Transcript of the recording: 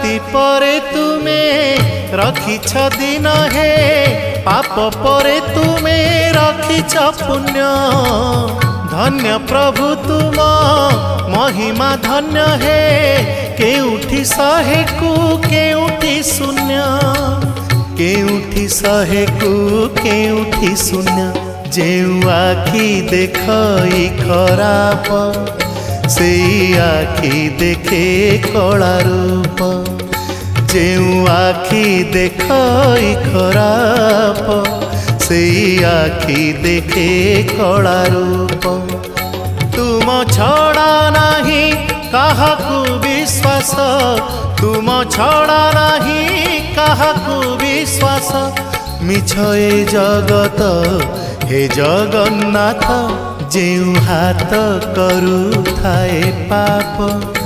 राति परे तुमे रखिछ दिन हे पाप परे तुमे रखिछ पुण्य धन्य प्रभु तुम महिमा धन्य हे केउठी शहे को केउठी शून्य केउठी शहे को केउठी शून्य जेउ आखि देखई खराप से आखि देखे कला रूप जेउ आखि देखई खराप से आखि देखे कला रूप तुम छड़ा नाही काहाकू विश्वास तुम छड़ा नाही काहाकू विश्वास मिछ ए जगत हे जगन्नाथ जेउ हाथ करू थाए पाप।